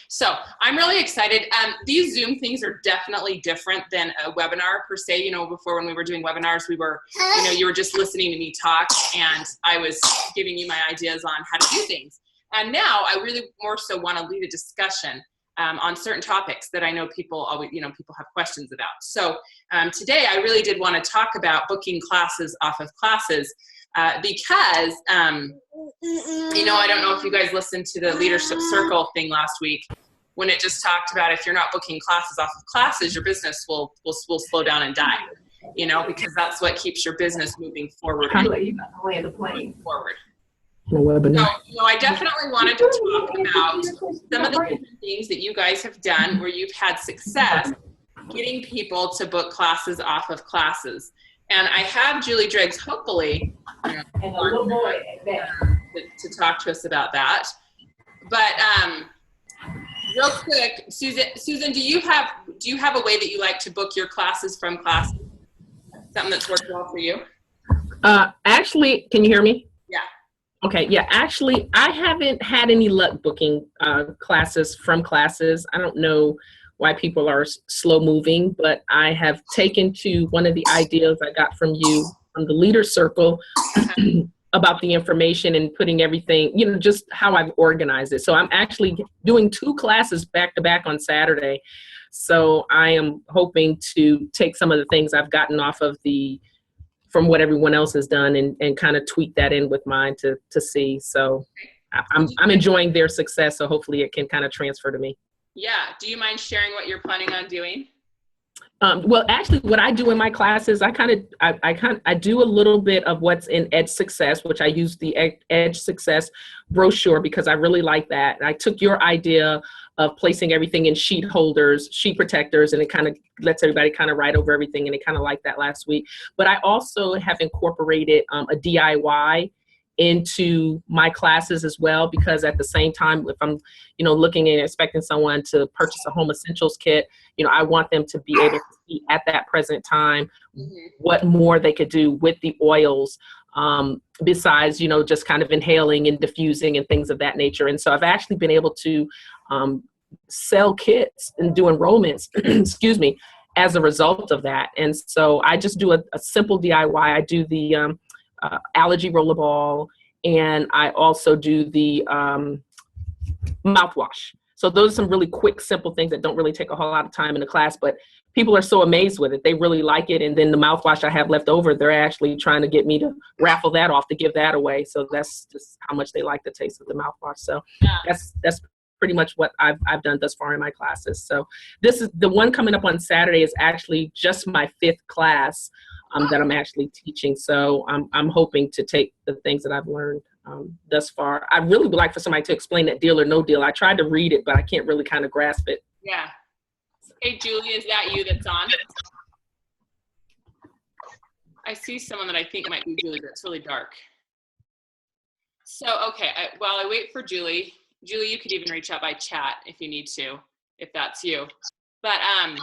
So I'm really excited. These Zoom things are definitely different than a webinar per se. You know, before when we were doing webinars, we were, you know, you were just listening to me talk and I was giving you my ideas on how to do things. And now I really more so want to lead a discussion on certain topics that I know people always, you know, people have questions about. So today I really did want to talk about booking classes off of classes because, you know, I don't know if you guys listened to the Leadership Circle thing last week when it just talked about if you're not booking classes off of classes, your business will slow down and die, you know, because that's what keeps your business moving forward. Forward. So, you know, I definitely wanted to talk about some of the different things that you guys have done where you've had success getting people to book classes off of classes. And I have Julie Driggs, hopefully, to talk to us about that. But real quick, Susan, do you have a way that you like to book your classes from classes? Something that's worked well for you? Actually, can you hear me? Yeah. Okay, yeah, actually, I haven't had any luck booking classes from classes. I don't know why people are slow moving, but I have taken to one of the ideas I got from you from the Leader Circle about the information and putting everything, you know, just how I've organized it. So I'm actually doing 2 classes back to back on Saturday. So I am hoping to take some of the things I've gotten off of from what everyone else has done and kind of tweak that in with mine to see. So I'm enjoying their success. So hopefully it can kind of transfer to me. Yeah. Do you mind sharing what you're planning on doing? Well, actually, what I do in my classes, I do a little bit of what's in Edge Success, which I use the Edge Success brochure because I really like that. And I took your idea of placing everything in sheet holders, sheet protectors, and it kind of lets everybody kind of write over everything, and they kind of like that last week. But I also have incorporated a DIY into my classes as well, because at the same time, if I'm, you know, looking and expecting someone to purchase a home essentials kit, you know, I want them to be able to see at that present time what more they could do with the oils besides, you know, just kind of inhaling and diffusing and things of that nature. And so I've actually been able to sell kits and do enrollments, excuse me, as a result of that. And so I just do a simple DIY. I do the allergy rollerball, and I also do the mouthwash. So those are some really quick, simple things that don't really take a whole lot of time in the class, but people are so amazed with it. They really like it. And then the mouthwash I have left over, they're actually trying to get me to raffle that off to give that away. So that's just how much they like the taste of the mouthwash. So that's pretty much what I've done thus far in my classes. So this is the one coming up on Saturday is actually just my 5th class that I'm actually teaching. So I'm hoping to take the things that I've learned thus far. I really would like for somebody to explain that deal or no deal. I tried to read it, but I can't really kind of grasp it. Yeah. Hey, Julie, is that you that's on? I see someone that I think might be Julie, but it's really dark. So, okay, while I wait for Julie, you could even reach out by chat if you need to, if that's you. But I'll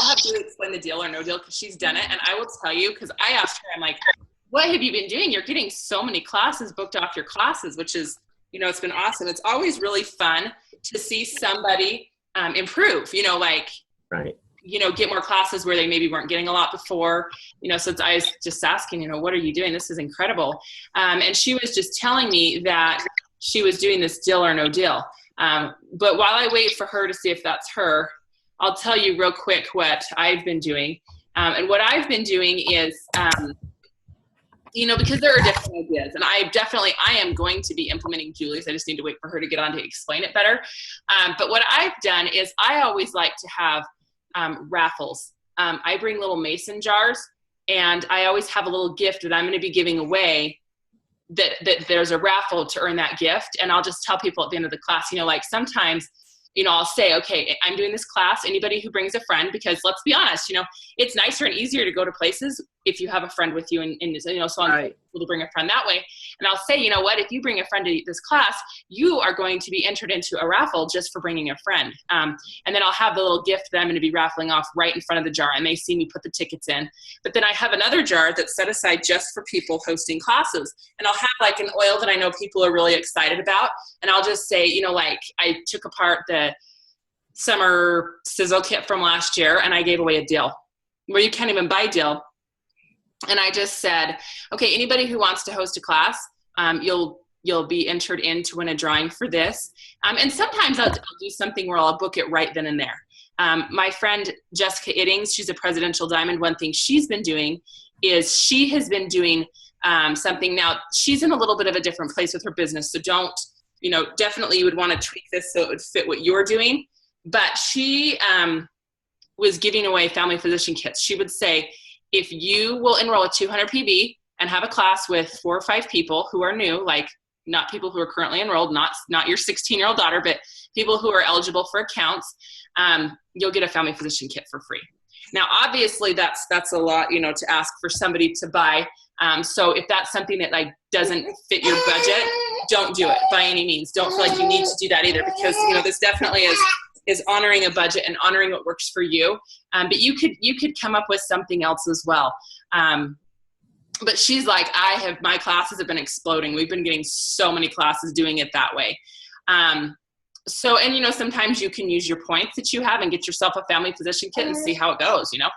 have Julie explain the deal or no deal because she's done it. And I will tell you, because I asked her, I'm like, what have you been doing? You're getting so many classes booked off your classes, which is, you know, it's been awesome. It's always really fun to see somebody improve, you know, like, right. You know, get more classes where they maybe weren't getting a lot before, you know, so I was just asking, you know, what are you doing? This is incredible. And she was just telling me that she was doing this deal or no deal. But while I wait for her to see if that's her, I'll tell you real quick what I've been doing. And what I've been doing is, you know, because there are different ideas, and I am going to be implementing Julie's. I just need to wait for her to get on to explain it better. But what I've done is I always like to have raffles. I bring little mason jars, and I always have a little gift that I'm going to be giving away that there's a raffle to earn that gift. And I'll just tell people at the end of the class, you know, like sometimes, you know, I'll say, okay, I'm doing this class, anybody who brings a friend, because let's be honest, you know, it's nicer and easier to go to places if you have a friend with you and you know, so I'm Right. able to bring a friend that way. And I'll say, you know what, if you bring a friend to this class, you are going to be entered into a raffle just for bringing a friend. And then I'll have the little gift that I'm going to be raffling off right in front of the jar, and they see me put the tickets in. But then I have another jar that's set aside just for people hosting classes. And I'll have like an oil that I know people are really excited about. And I'll just say, you know, like I took apart the summer sizzle kit from last year and I gave away a deal where you can't even buy deal. And I just said, okay, anybody who wants to host a class, you'll be entered in to win a drawing for this. And sometimes I'll do something where I'll book it right then and there. My friend Jessica Iddings, she's a Presidential Diamond. One thing she's been doing is she has been doing something. Now, she's in a little bit of a different place with her business, so don't, you know, definitely you would want to tweak this so it would fit what you're doing. But she was giving away family physician kits. She would say, if you will enroll a 200 PB and have a class with 4 or 5 people who are new, like not people who are currently enrolled, not your 16-year-old daughter, but people who are eligible for accounts, you'll get a family physician kit for free. Now, obviously, that's a lot, you know, to ask for somebody to buy. So if that's something that like doesn't fit your budget, don't do it by any means. Don't feel like you need to do that either, because, you know, this definitely is honoring a budget and honoring what works for you. But you could come up with something else as well. But she's like, my classes have been exploding. We've been getting so many classes doing it that way. So, and, you know, sometimes you can use your points that you have and get yourself a family physician kit and see how it goes, you know.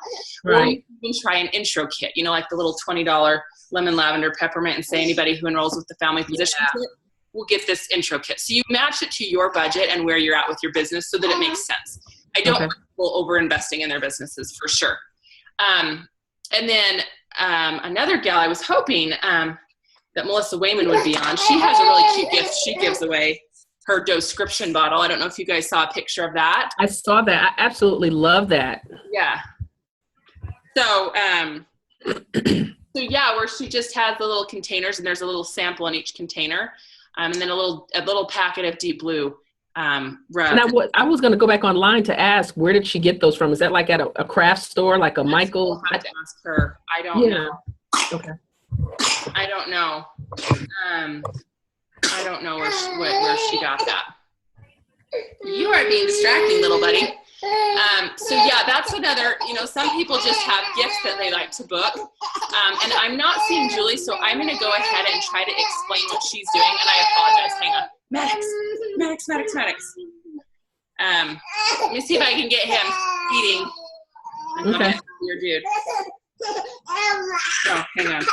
Right. Or you can try an intro kit, you know, like the little $20 lemon, lavender, peppermint, and say anybody who enrolls with the family physician kit will get this intro kit. So you match it to your budget and where you're at with your business so that it makes sense. I don't want people over investing in their businesses, for sure. And then another gal I was hoping that Melissa Wayman would be on. She has a really cute gift. She gives away her description bottle. I don't know if you guys saw a picture of that. I saw that. I absolutely love that. Yeah. So, so yeah, where she just has the little containers and there's a little sample in each container. And then a little packet of deep blue rub. And I was going to go back online to ask, where did she get those from? Is that like at a craft store, like a Michael's? I'll have to ask her. I don't know. Okay. I don't know. I don't know where she got that. You are being distracting, little buddy. So yeah, that's another, you know, some people just have gifts that they like to book. And I'm not seeing Julie, so I'm going to go ahead and try to explain what she's doing. And I apologize. Hang on. Maddox. Let me see if I can get him eating. Okay. Your dude. Oh, hang on.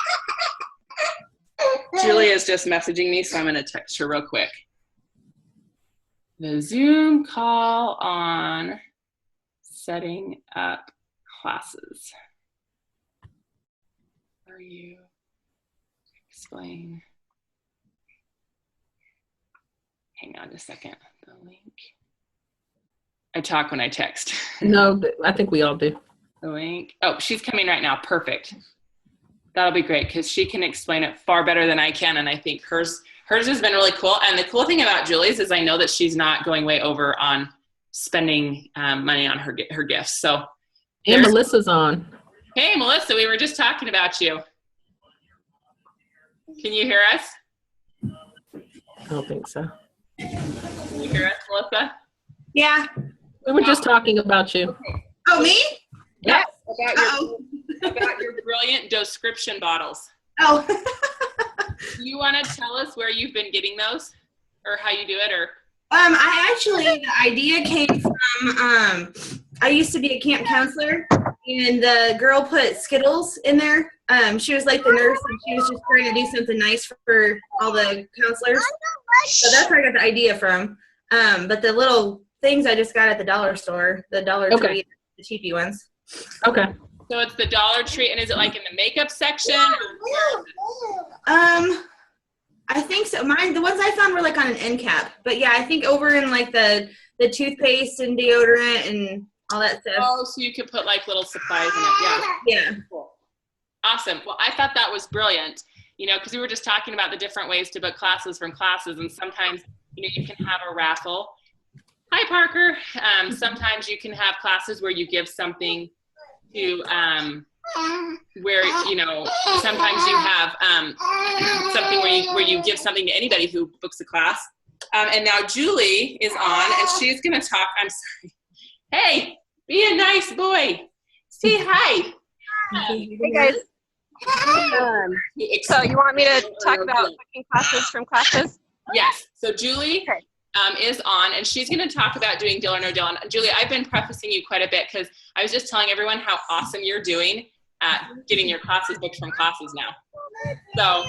Julie is just messaging me, so I'm going to text her real quick. The Zoom call on setting up classes. Are you explain? Hang on a second. The link. I talk when I text. No, I think we all do. The link. Oh, she's coming right now. Perfect. That'll be great because she can explain it far better than I can, and I think hers has been really cool. And the cool thing about Julie's is I know that she's not going way over on spending money on her gifts. So, and Melissa's on. Hey, Melissa, we were just talking about you. Can you hear us? I don't think so. Can you hear us, Melissa? Yeah. We were just talking about you. Oh, me? Yes. About your brilliant description bottles. Oh. Do you want to tell us where you've been getting those, or how you do it, or? The idea came from, I used to be a camp counselor, and the girl put Skittles in there. She was like the nurse, and she was just trying to do something nice for all the counselors. So that's where I got the idea from. But the little things I just got at the dollar store, the Dollar Tree, the cheapy ones. Okay. So it's the Dollar Tree, and is it like in the makeup section? I think so. The ones I found were like on an end cap. But yeah, I think over in like the toothpaste and deodorant and all that stuff. Oh, so you could put like little supplies in it. Yeah. Cool. Awesome. Well, I thought that was brilliant, you know, because we were just talking about the different ways to book classes from classes, and sometimes, you know, you can have a raffle. Hi, Parker. Sometimes you can have classes where you give something to where, you know, sometimes you have something where you give something to anybody who books a class. And now Julie is on, and she's going to talk. I'm sorry. Hey, be a nice boy. Say hi. Hey guys. So you want me to talk about booking classes from classes? Yes. So Julie is on, and she's going to talk about doing deal or no deal. And Julie, I've been prefacing you quite a bit because I was just telling everyone how awesome you're doing at getting your classes booked from classes now. So,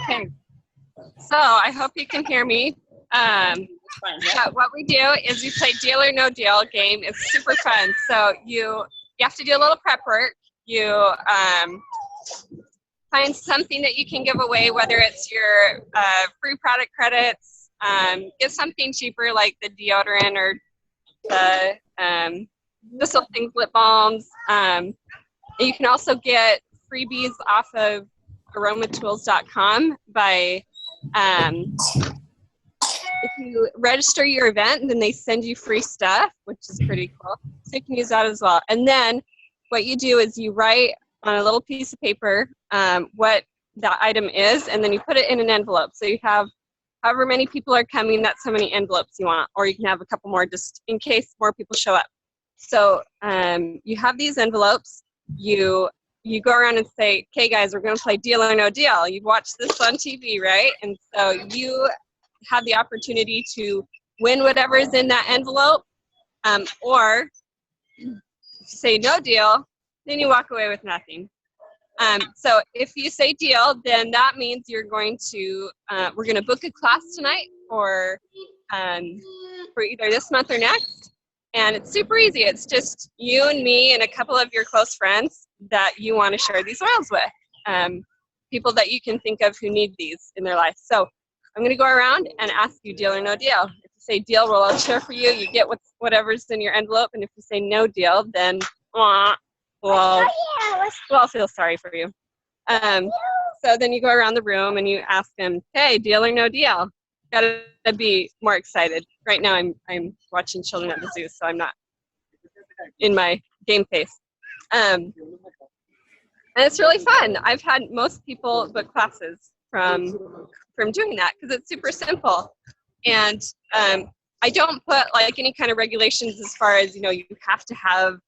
so I hope you can hear me. But what we do is we play deal or no deal game. It's super fun. So you have to do a little prep work. You find something that you can give away, whether it's your free product credits, get something cheaper like the deodorant or the just little things, lip balms. You can also get freebies off of aromatools.com by if you register your event, then they send you free stuff, which is pretty cool. So you can use that as well. And then what you do is you write on a little piece of paper what that item is, and then you put it in an envelope. So you have however many people are coming, that's how many envelopes you want, or you can have a couple more just in case more people show up. So you have these envelopes. You go around and say, okay guys, we're going to play deal or no deal. You've watched this on TV, right? And so you have the opportunity to win whatever is in that envelope, or if you say no deal, then you walk away with nothing. So if you say deal, then that means you're going to, we're going to book a class tonight for either this month or next. And it's super easy. It's just you and me and a couple of your close friends that you want to share these oils with. People that you can think of who need these in their life. So I'm going to go around and ask you deal or no deal. If you say deal, well, I'll share for you. You get whatever's in your envelope. And if you say no deal, then, well, I'll feel sorry for you. So then you go around the room and you ask them, hey, deal or no deal? Gotta be more excited. Right now I'm watching Children at the Zoo, so I'm not in my game face. And it's really fun. I've had most people book classes from doing that because it's super simple. And I don't put like any kind of regulations as far as, you know, you have to have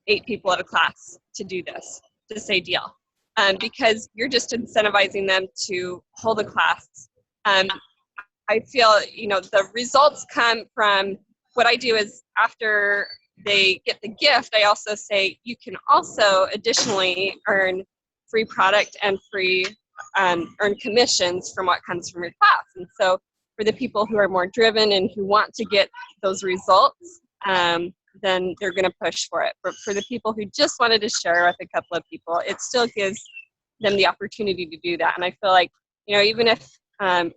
8 people at a class to do this, to say deal, because you're just incentivizing them to hold a class. I feel, you know, the results come from what I do is after they get the gift, I also say you can also additionally earn free product and free earn commissions from what comes from your class. And so for the people who are more driven and who want to get those results, then they're going to push for it. But for the people who just wanted to share with a couple of people, it still gives them the opportunity to do that. And I feel like, you know, even if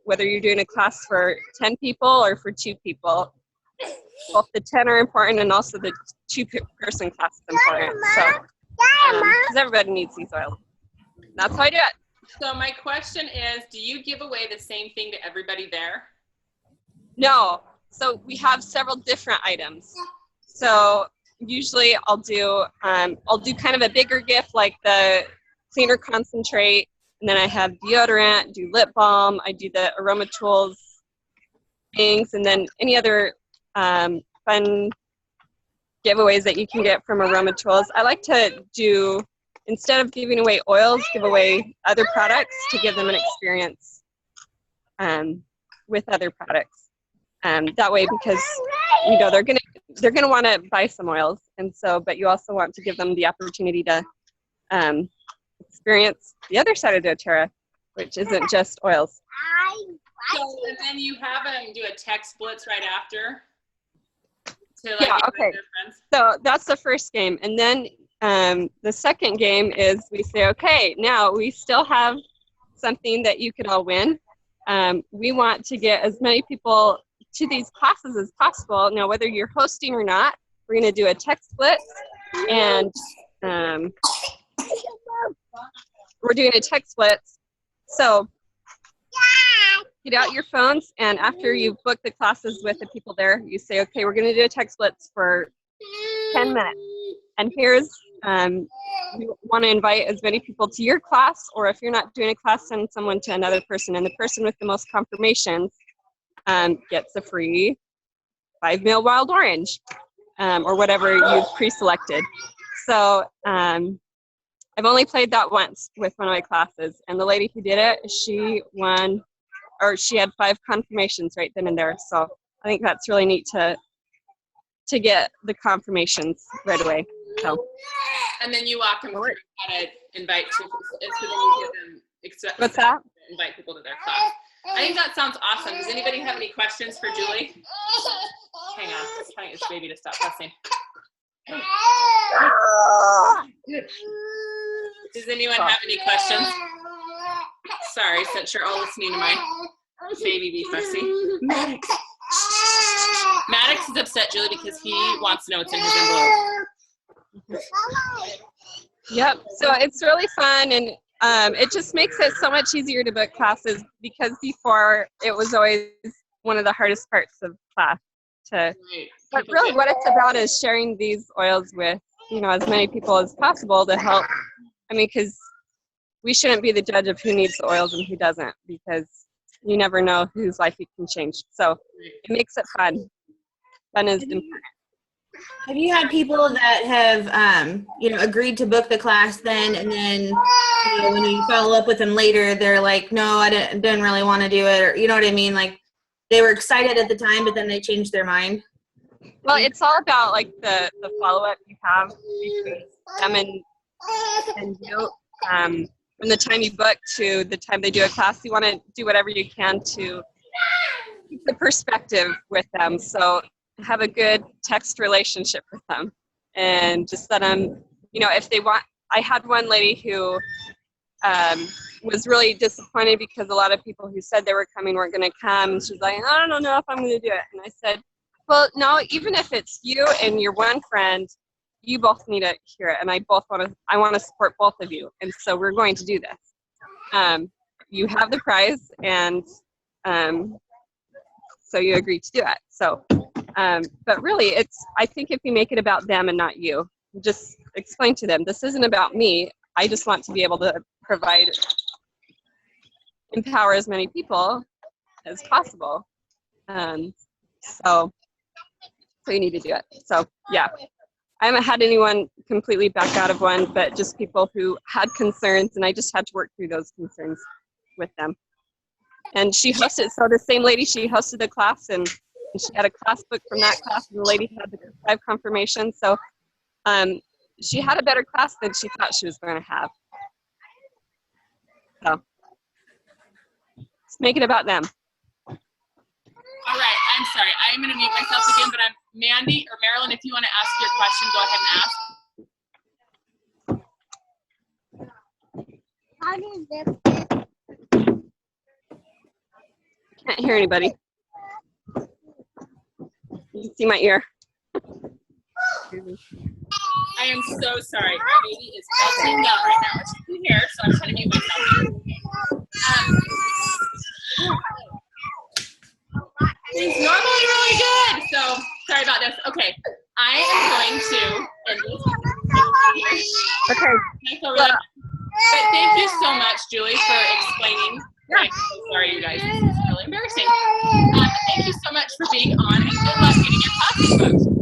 whether you're doing a class for 10 people or for 2 people, both the 10 are important and also the 2-person class is important. So, because everybody needs these oils. That's how I do it. So my question is, do you give away the same thing to everybody there? No. So we have several different items. So usually I'll do kind of a bigger gift like the cleaner concentrate, and then I have deodorant, do lip balm, I do the Aroma Tools things, and then any other fun giveaways that you can get from Aroma Tools. I like to do, instead of giving away oils, give away other products to give them an experience with other products. That way, because you know they're gonna want to buy some oils, and so, but you also want to give them the opportunity to experience the other side of doTERRA, which isn't just oils. So, and then you have them do a text blitz right after. To, like, yeah. Okay. So that's the first game, and then the second game is we say, okay, now we still have something that you could all win. We want to get as many people to these classes as possible. Now, whether you're hosting or not, we're going to do a text blitz, and we're doing a text blitz. So get out your phones, and after you've booked the classes with the people there, you say, okay, we're going to do a text blitz for 10 minutes. And here's you want to invite as many people to your class, or if you're not doing a class, send someone to another person. And the person with the most confirmations gets a free 5-meal wild orange, or whatever you've pre-selected. So I've only played that once with one of my classes, and the lady who did it, she won, or she had 5 confirmations right then and there. So I think that's really neat to get the confirmations right away. So. And then you walk them through how to invite people. So then you give them What's that? Invite people to their class. I think that sounds awesome. Does anybody have any questions for Julie? Hang on, I'm trying to get this baby to stop fussing. Does anyone have any questions? Sorry, since you're all listening to my baby be fussy. Maddox is upset, Julie, because he wants to know what's in his envelope. Yep, so it's really fun, and it just makes it so much easier to book classes, because before it was always one of the hardest parts of class. But really what it's about is sharing these oils with, as many people as possible to help. I mean, because we shouldn't be the judge of who needs the oils and who doesn't, because you never know whose life you can change. So it makes it fun. Fun is important. Have you had people that have, agreed to book the class then, and then, when you follow up with them later, they're like, no, I didn't really want to do it, or you know what I mean? Like, they were excited at the time, but then they changed their mind. Well, it's all about like the follow-up you have between them and you. From the time you book to the time they do a class, you want to do whatever you can to keep the perspective with them. So have a good text relationship with them, and just let them, if they want. I had one lady who was really disappointed because a lot of people who said they were coming weren't going to come. She's like, I don't know if I'm going to do it. And I said, well, no, even if it's you and your one friend, you both need to hear it. And I want to support both of you. And so we're going to do this. You have the prize, and so you agreed to do it. So, but really I think if you make it about them and not you, just explain to them, this isn't about me. I just want to be able to empower as many people as possible. So you need to do it. So yeah, I haven't had anyone completely back out of one, but just people who had concerns, and I just had to work through those concerns with them. And she hosted, so the same lady, she hosted the class, and she had a class book from that class, and the lady had the 5 confirmations. So she had a better class than she thought she was going to have. So let's make it about them. All right, I'm sorry. I'm going to mute myself again, but I'm Mandy or Marilyn. If you want to ask your question, go ahead and ask. Can't hear anybody. You can see my ear. I am so sorry. My baby is melting down right now. As you can hear, so I'm trying to mute myself. He's normally really good, so sorry about this. Okay, I am going to end this. Okay. But thank you so much, Julie, for explaining. I'm so sorry, you guys. This is really embarrassing. Thank you so much for being on, and good luck getting your classes booked.